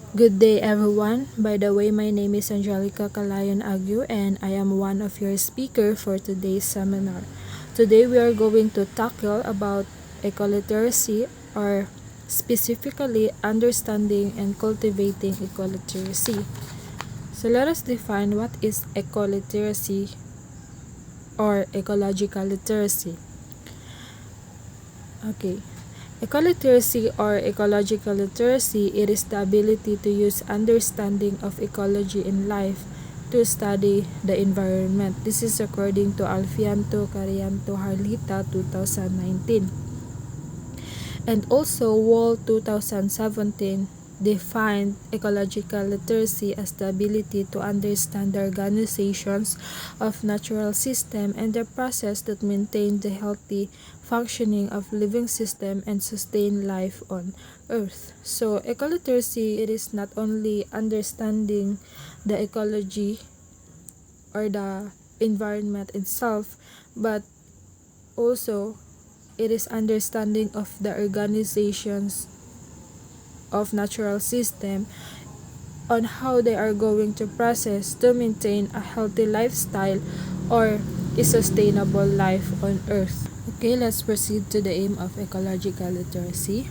Good day everyone. By the way, my name is Angelica Calayon Agyu and I am one of your speaker for today's seminar. Today we are going to tackle about ecoliteracy, or specifically understanding and cultivating ecoliteracy. So let us define what is ecoliteracy or ecological literacy. Okay. Ecoliteracy or ecological literacy, it is the ability to use understanding of ecology in life to study the environment. This is according to Alfianto Carianto Harlita 2019. And also Wall 2017 defined ecological literacy as the ability to understand the organizations of natural system and the process that maintain the healthy functioning of living system and sustain life on earth. So ecoliteracy, it is not only understanding the ecology or the environment itself, but also it is understanding of the organizations of natural system on how they are going to process to maintain a healthy lifestyle or a sustainable life on earth. Okay, let's proceed to the aim of ecological literacy.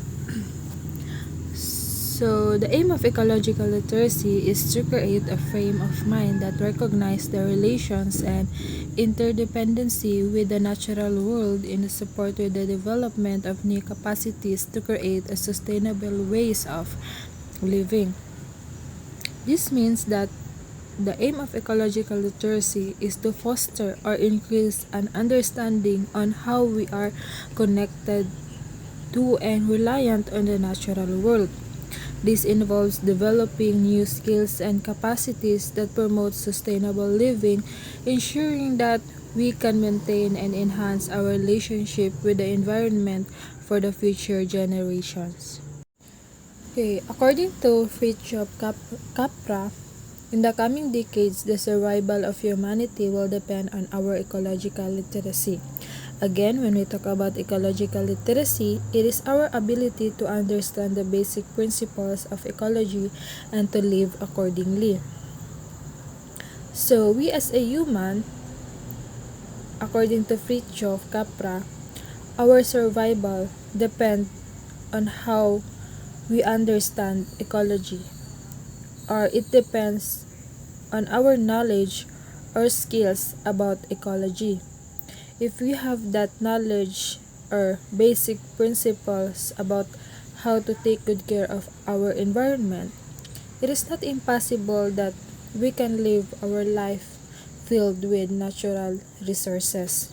So, the aim of ecological literacy is to create a frame of mind that recognizes the relations and interdependency with the natural world in support with the development of new capacities to create a sustainable ways of living. This means that the aim of ecological literacy is to foster or increase an understanding on how we are connected to and reliant on the natural world. This involves developing new skills and capacities that promote sustainable living, ensuring that we can maintain and enhance our relationship with the environment for the future generations. Okay, according to Fritjof Capra, in the coming decades, the survival of humanity will depend on our ecological literacy. Again, when we talk about ecological literacy, it is our ability to understand the basic principles of ecology and to live accordingly. So, we as a human, according to Fritjof Capra, our survival depends on how we understand ecology, or it depends on our knowledge or skills about ecology. If we have that knowledge or basic principles about how to take good care of our environment, it is not impossible that we can live our life filled with natural resources.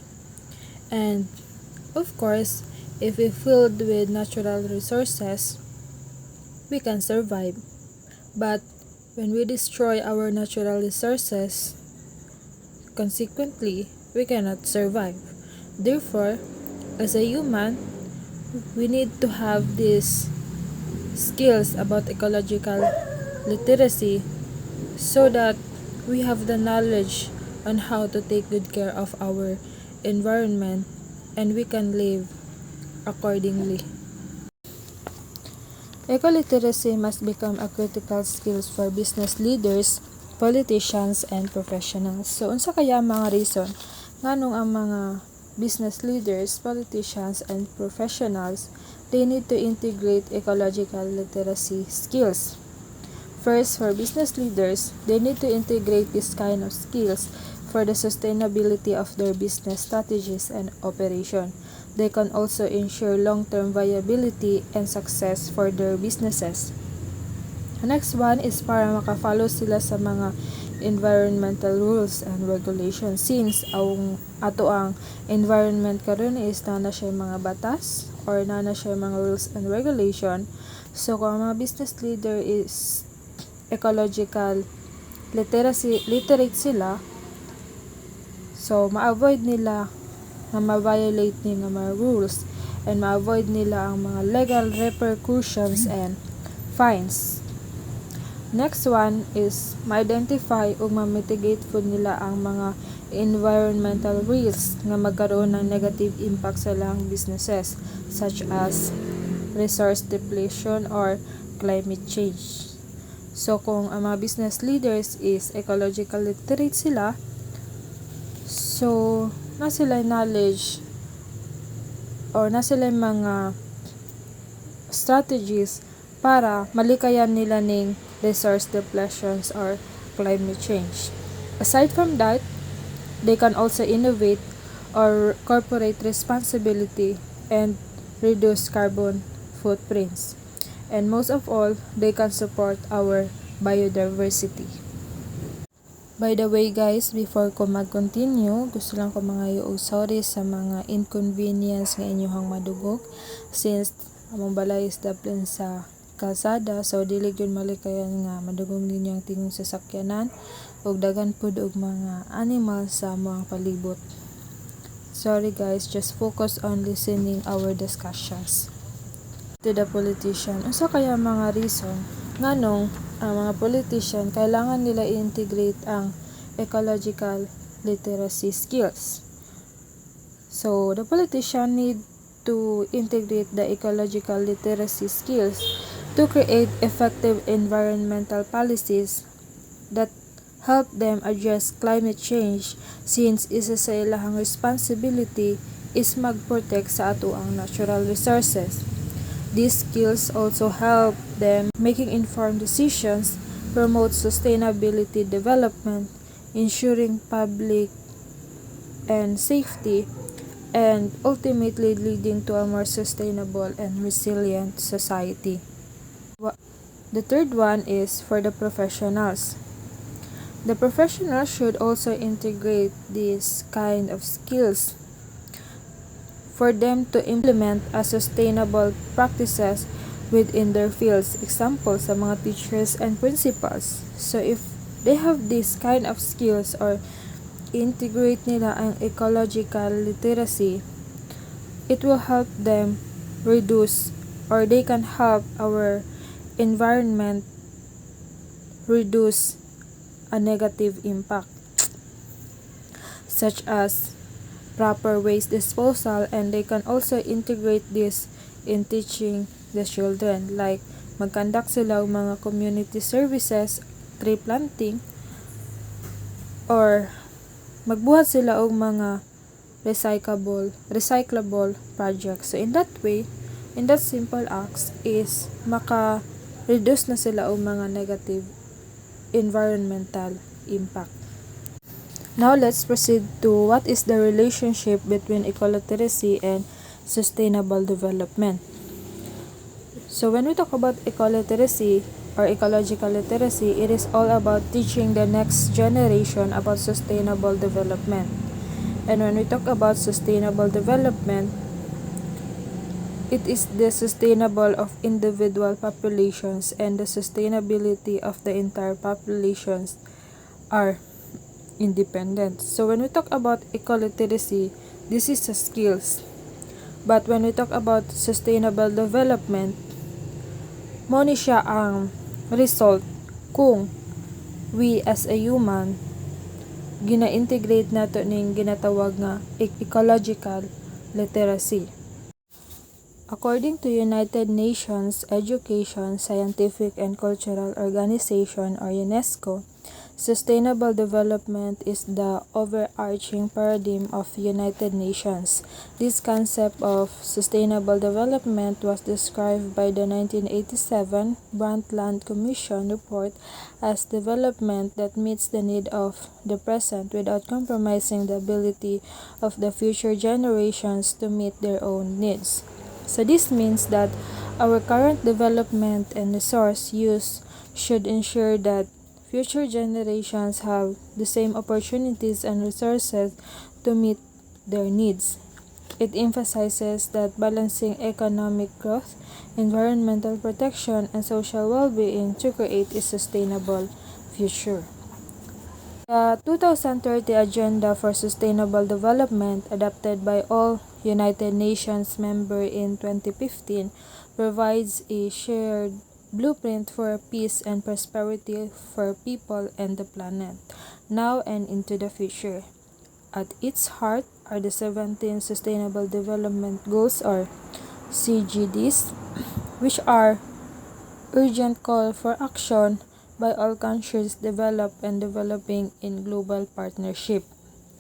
And of course, if we filled with natural resources, we can survive. But when we destroy our natural resources, consequently, we cannot survive. Therefore, as a human, we need to have these skills about ecological literacy so that we have the knowledge on how to take good care of our environment and we can live accordingly. Ecoliteracy must become a critical skill for business leaders, politicians, and professionals. So, unsa kaya ang mga reason nganong ang mga business leaders, politicians, and professionals, they need to integrate ecological literacy skills? First, for business leaders, they need to integrate this kind of skills for the sustainability of their business strategies and operation. They can also ensure long-term viability and success for their businesses. The next one is para makafollow sila sa mga environmental rules and regulations, since ato ang environment karon is na siya mga batas or na siya mga rules and regulation. So kung ang mga business leader is ecological literate sila, so ma-avoid nila na ma-violate ni nga mga rules and ma-avoid nila ang mga legal repercussions and fines. Next one is ma-identify o ma-mitigate po nila ang mga environmental risks nga magkaroon ng negative impact sa ilang businesses, such as resource depletion or climate change. So kung ang mga business leaders is ecological literate sila, so na sila knowledge or na sila mga strategies para malikayan nila ning resource depletions or climate change. Aside from that, they can also innovate or corporate responsibility and reduce carbon footprints. And most of all, they can support our biodiversity. By the way guys, before ko mag-continue, gusto lang ko mga og sorry sa mga inconvenience nga inyong madugog since among balay is daplin sa kalsada, so dili gyud malikayan nga madugong ninyo ang tingong sasakyanan ug dagan pud og mga animal sa mga palibot. Sorry guys, just focus on listening our discussions. To the politician, unsa kaya mga reason nganong ang mga politician kailangan nila i-integrate ang ecological literacy skills? So, the politician need to integrate the ecological literacy skills to create effective environmental policies that help them address climate change, since isa sa ilahang responsibility is mag-protect sa ato ang natural resources. These skills also help them making informed decisions, promote sustainability development, ensuring public and safety, and ultimately leading to a more sustainable and resilient society. The third one is for the professionals. The professionals should also integrate these kind of skills for them to implement a sustainable practices within their fields. Example, sa mga teachers and principals. So if they have this kind of skills or integrate nila ang ecological literacy, it will help them reduce, or they can help our environment reduce a negative impact, such as proper waste disposal, and they can also integrate this in teaching the children, like mag-conduct sila og mga community services, tree planting, or magbuhat sila og mga recyclable projects. So in that way, in that simple acts is maka-reduce na sila og mga negative environmental impact. Now let's proceed to what is the relationship between ecoliteracy and sustainable development. So when we talk about ecoliteracy or ecological literacy, it is all about teaching the next generation about sustainable development. And when we talk about sustainable development, it is the sustainable of individual populations, and the sustainability of the entire populations are independent. So when we talk about ecoliteracy, this is the skills. But when we talk about sustainable development, mo ni siya ang result kung we as a human gina-integrate nato ning ginatawag nga ecological literacy. According to United Nations Education, Scientific and Cultural Organization or UNESCO, sustainable development is the overarching paradigm of United Nations. This concept of sustainable development was described by the 1987 Brundtland Commission report as development that meets the need of the present without compromising the ability of the future generations to meet their own needs. So this means that our current development and resource use should ensure that future generations have the same opportunities and resources to meet their needs. It emphasizes that balancing economic growth, environmental protection, and social well-being to create a sustainable future. The 2030 Agenda for Sustainable Development, adopted by all United Nations members in 2015, provides a shared blueprint for peace and prosperity for people and the planet, now and into the future. At its heart are the 17 Sustainable Development Goals, or CGDs, which are urgent call for action by all countries developed and developing in global partnership.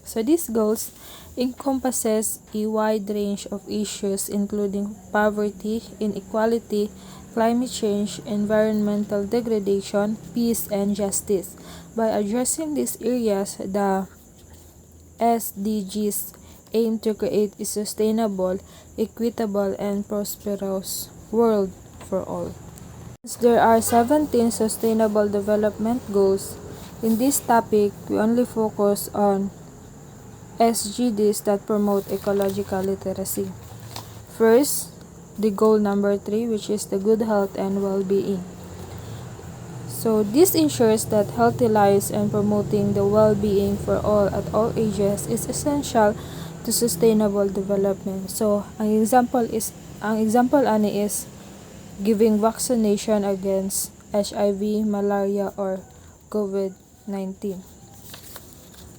So these goals encompasses a wide range of issues including poverty, inequality, climate change, environmental degradation, peace, and justice. By addressing these areas, the SDGs aim to create a sustainable, equitable, and prosperous world for all. There are 17 Sustainable Development Goals. In this topic, we only focus on SGDs that promote ecological literacy. First, the goal number 3, which is the good health and well-being. So this ensures that healthy lives and promoting the well-being for all at all ages is essential to sustainable development. So ang example ani is giving vaccination against HIV, malaria, or COVID-19.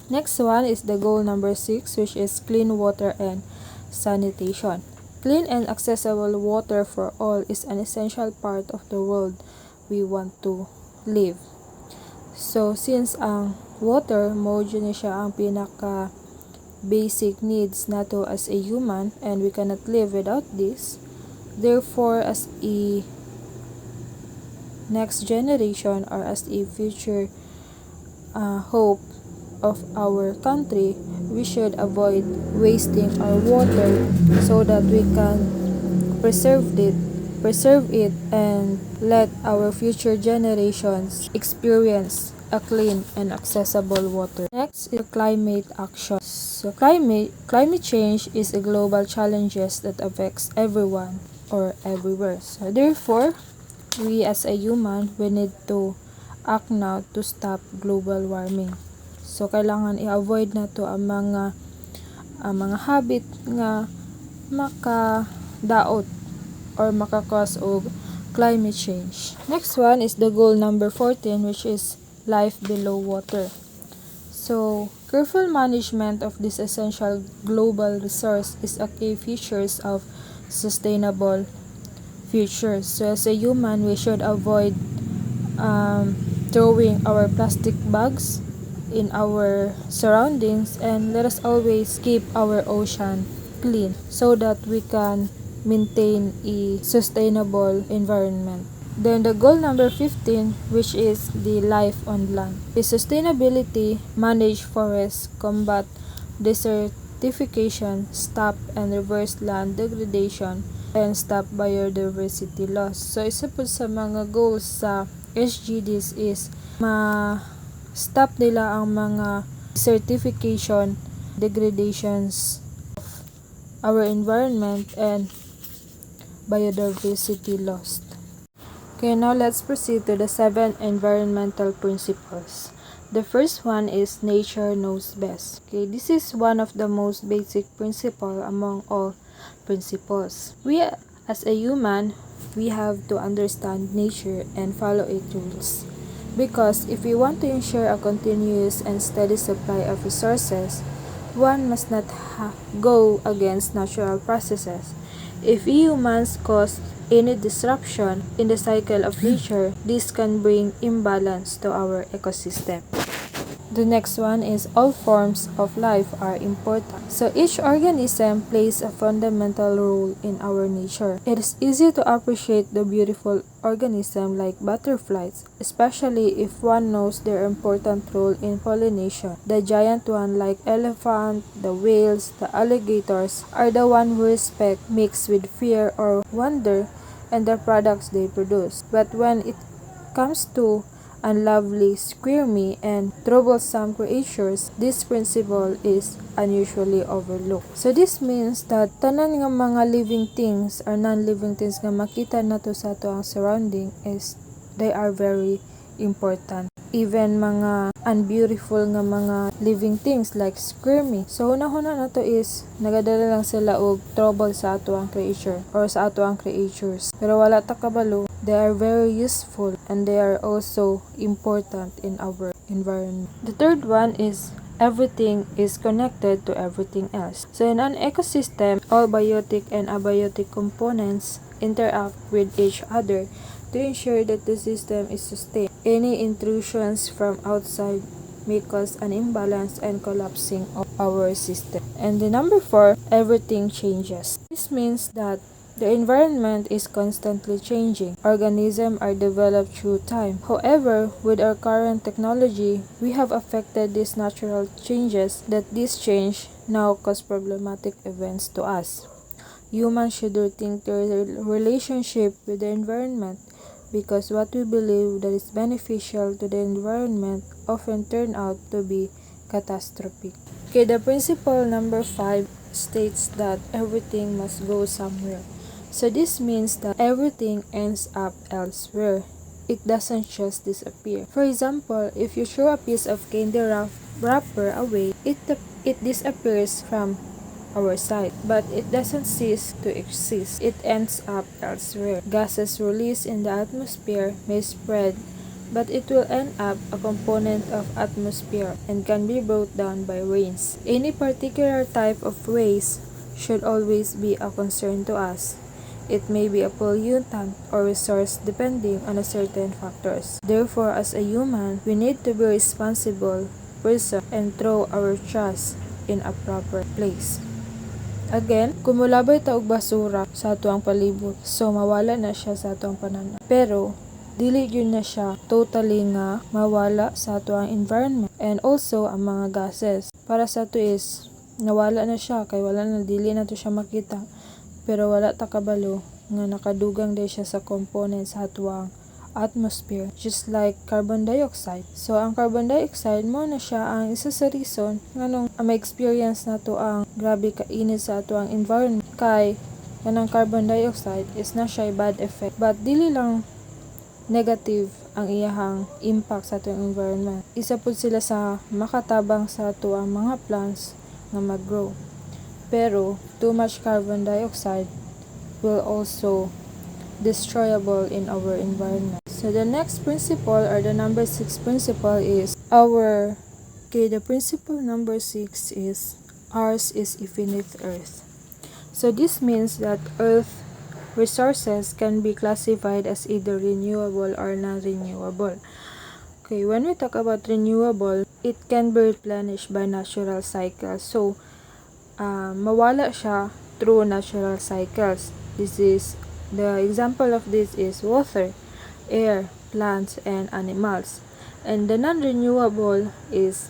Next one is the goal number 6, which is clean water and sanitation. Clean and accessible water for all is an essential part of the world we want to live. So, since ang water, mo dyan siya ang pinaka basic needs nato as a human and we cannot live without this. Therefore, as a next generation or as a future hope of our country, we should avoid wasting our water so that we can preserve it and let our future generations experience a clean and accessible water. Next is climate action. So climate change is a global challenge that affects everyone or everywhere. So therefore, we as a human, we need to act now to stop global warming. So kailangan i-avoid na to ang mga habit nga makadaot or makakause og climate change. Next one is the goal number 14, which is life below water. So careful management of this essential global resource is a key features of sustainable future. So as a human, we should avoid throwing our plastic bags in our surroundings, and let us always keep our ocean clean so that we can maintain a sustainable environment. Then the goal number 15, which is the life on land, is sustainability, manage forests, combat desertification, stop and reverse land degradation, and stop biodiversity loss. So isa po sa mga goals sa SGDs is stop nila ang mga desertification, degradations of our environment, and biodiversity lost. Okay, now let's proceed to the 7 environmental principles. The first one is nature knows best. Okay, this is one of the most basic principle among all principles. We as a human, we have to understand nature and follow its rules. Because if we want to ensure a continuous and steady supply of resources, one must not go against natural processes. If humans cause any disruption in the cycle of nature, this can bring imbalance to our ecosystem. The next one is all forms of life are important. So each organism plays a fundamental role in our nature. It is easy to appreciate the beautiful organism like butterflies, especially if one knows their important role in pollination. The giant one like elephant, the whales, the alligators are the one we respect mixed with fear or wonder and the products they produce. But when it comes to unlovely, squirmy, and troublesome creatures, this principle is unusually overlooked. So this means that tanan nga mga living things or non-living things nga makita nato sa ato ang surrounding is they are very important. Even mga unbeautiful nga mga living things like squirmy. So una-una na to is nagadala lang sila og trouble sa ato ang creature or sa ato ang creatures. Pero wala ta kabalo, they are very useful and they are also important in our environment. The third one is everything is connected to everything else. So in an ecosystem, all biotic and abiotic components interact with each other to ensure that the system is sustained. Any intrusions from outside may cause an imbalance and collapsing of our system. And the number 4, everything changes. This means that the environment is constantly changing. Organisms are developed through time. However, with our current technology, we have affected these natural changes that this change now cause problematic events to us. Humans should rethink their relationship with the environment because what we believe that is beneficial to the environment often turn out to be catastrophic. Okay, the principle number 5 states that everything must go somewhere. So this means that everything ends up elsewhere. It doesn't just disappear. For example, if you throw a piece of candy wrapper away, it disappears from our sight, but it doesn't cease to exist. It ends up elsewhere. Gases released in the atmosphere may spread, but it will end up a component of atmosphere and can be brought down by rains. Any particular type of waste should always be a concern to us. It may be a pollutant or resource depending on a certain factors. Therefore, as a human, we need to be responsible person and throw our trash in a proper place. Again, kumulabay ta og basura sa atuang palibot, so mawala na siya sa atuang pananaw. Pero dili yun na siya totally nga mawala sa atuang environment. And also ang mga gases. Para sa to is nawala na siya kay wala na dili na to siya makita. Pero wala ta kabalo nga nakadugang day siya sa component sa atuang atmosphere, just like carbon dioxide. So ang carbon dioxide mo na siya ang isa sa reason nganong ma-experience nato ang grabe ka init sa atuang environment kay kanang carbon dioxide is na siya bad effect, but dili lang negative ang iyahang impact sa atuang environment. Isa pud sila sa makatabang sa atuang mga plants nga mag-grow. Pero too much carbon dioxide will also destroyable in our environment. So the next principle, or the number 6 principle, is the principle number 6 is ours is infinite earth. So this means that earth resources can be classified as either renewable or non-renewable. Okay, when we talk about renewable, it can be replenished by natural cycles. So mawala siya through natural cycles. The example of this is water, air, plants, and animals. And the non-renewable is,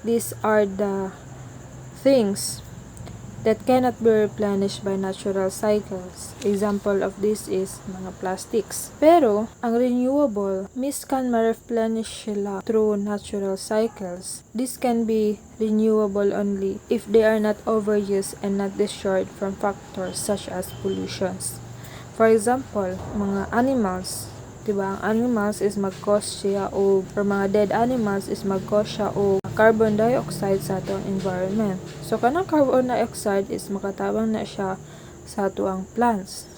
these are the things that cannot be replenished by natural cycles. Example of this is mga plastics. Pero, ang renewable, can ma-replenish sila through natural cycles. This can be renewable only if they are not overused and not destroyed from factors such as pollutions. For example, mga animals, diba? Ang animals is mag-cause siya or mga dead animals is mag-cause siya o carbon dioxide sa atong environment. So, kanang carbon dioxide is makatabang na siya sa atuang plants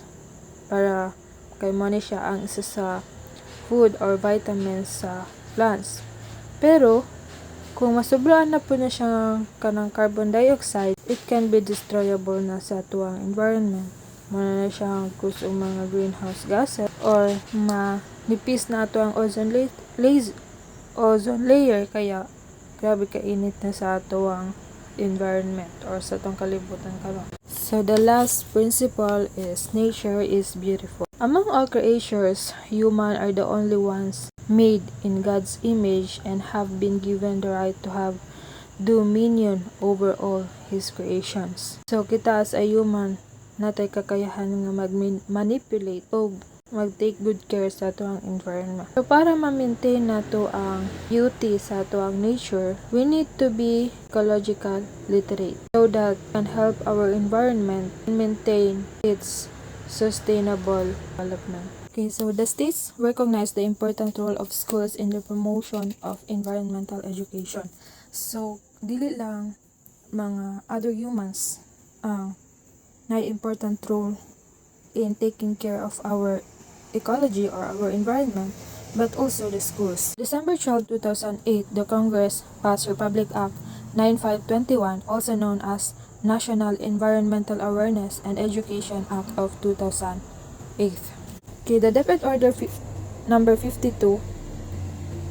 para kay mo ni siya ang isa sa food or vitamins sa plants. Pero, kung masubraan na po na siya kanang carbon dioxide, it can be destroyable na sa atuang environment. Muna na siyang cause o mga greenhouse gases or manipis na ito ang ozone layer kaya grabe kainit na sa ito ang environment or sa itong kalibutan karon. So the last principle is nature is beautiful. Among all creatures, humans are the only ones made in God's image and have been given the right to have dominion over all His creations. So kita as a human, natay kakayahan nga mag-manipulate o mag-take good care sa ato ang environment. So, para ma-maintain nato ang beauty sa ato ang nature, we need to be ecological literate so that can help our environment and maintain its sustainable development. Okay, so the states recognize the important role of schools in the promotion of environmental education. So, dili lang mga other humans na important role in taking care of our ecology or our environment, but also the schools. December 12, 2008, the Congress passed Republic Act 9521, also known as National Environmental Awareness and Education Act of 2008. Okay, the DepEd Order number 52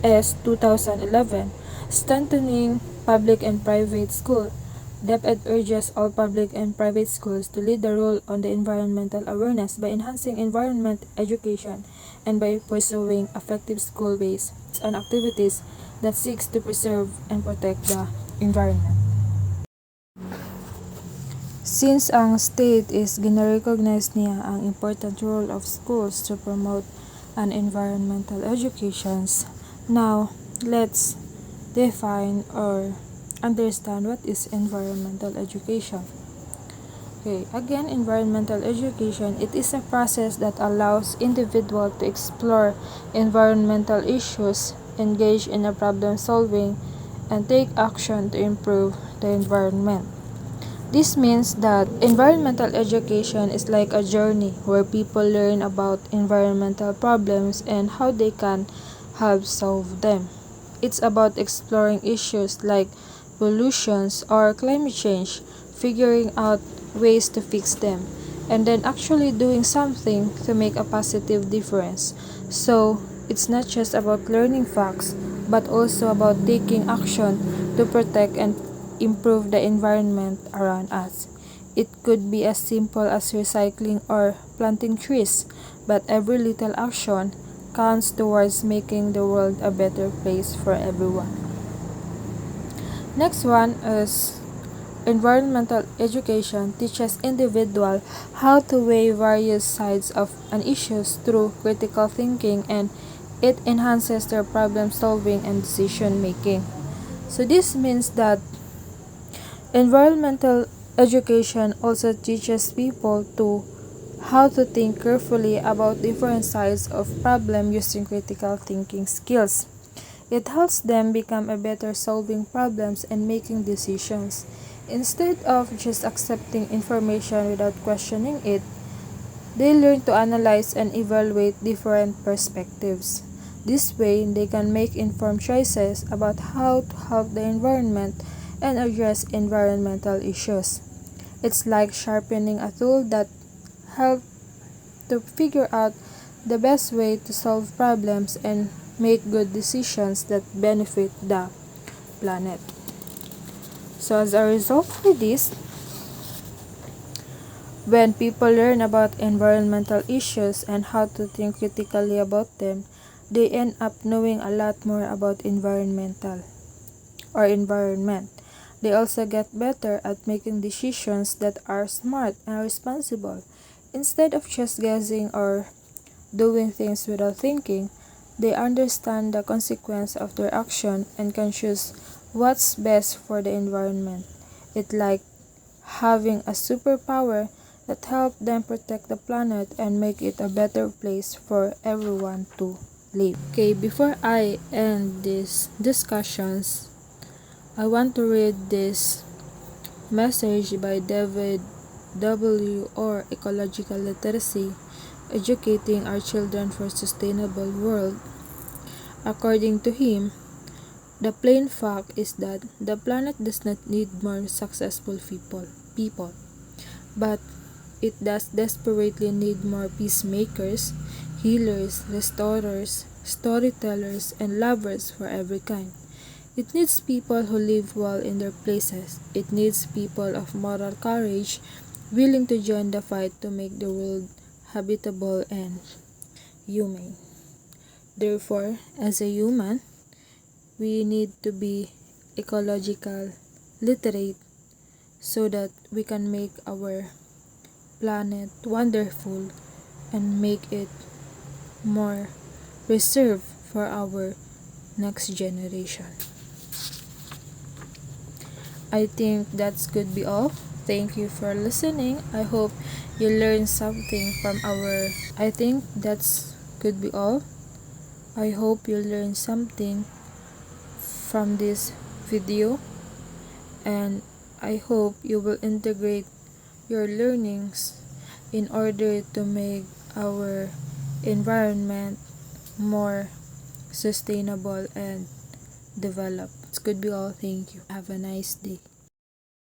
S 2011, strengthening public and private school. DepEd urges all public and private schools to lead the role on the environmental awareness by enhancing environment education and by pursuing effective school-based and activities that seeks to preserve and protect the environment. Since ang state is gina-recognize niya ang important role of schools to promote an environmental educations, now let's define or understand what is environmental education. Okay, again, environmental education, it is a process that allows individuals to explore environmental issues, engage in a problem solving, and take action to improve the environment. This means that environmental education is like a journey where people learn about environmental problems and how they can help solve them. It's about exploring issues like pollutions or climate change, figuring out ways to fix them, and then actually doing something to make a positive difference. So, it's not just about learning facts, but also about taking action to protect and improve the environment around us. It could be as simple as recycling or planting trees, but every little action counts towards making the world a better place for everyone. Next one is environmental education teaches individuals how to weigh various sides of an issue through critical thinking, and it enhances their problem solving and decision making. So this means that environmental education also teaches people to how to think carefully about different sides of problem using critical thinking skills. It helps them become a better solving problems and making decisions. Instead of just accepting information without questioning it, they learn to analyze and evaluate different perspectives. This way, they can make informed choices about how to help the environment and address environmental issues. It's like sharpening a tool that helps to figure out the best way to solve problems and make good decisions that benefit the planet. So as a result of this, when people learn about environmental issues and how to think critically about them, they end up knowing a lot more about environment. They also get better at making decisions that are smart and responsible. Instead of just guessing or doing things without thinking, they understand the consequence of their action and can choose what's best for the environment. It's like having a superpower that helps them protect the planet and make it a better place for everyone to live. Okay, before I end these discussions, I want to read this message by David W. or Ecological Literacy, Educating Our Children for a Sustainable World. According to him, the plain fact is that the planet does not need more successful people, but it does desperately need more peacemakers, healers, restorers, storytellers, and lovers for every kind. It needs people who live well in their places. It needs people of moral courage, willing to join the fight to make the world habitable and humane. Therefore, as a human, we need to be ecological literate so that we can make our planet wonderful and make it more reserved for our next generation. I think that's could be all. Thank you for listening. I hope you learned something from our I think that's could be all. I hope you learned something from this video, and I hope you will integrate your learnings in order to make our environment more sustainable and developed. It could be all. Thank you. Have a nice day.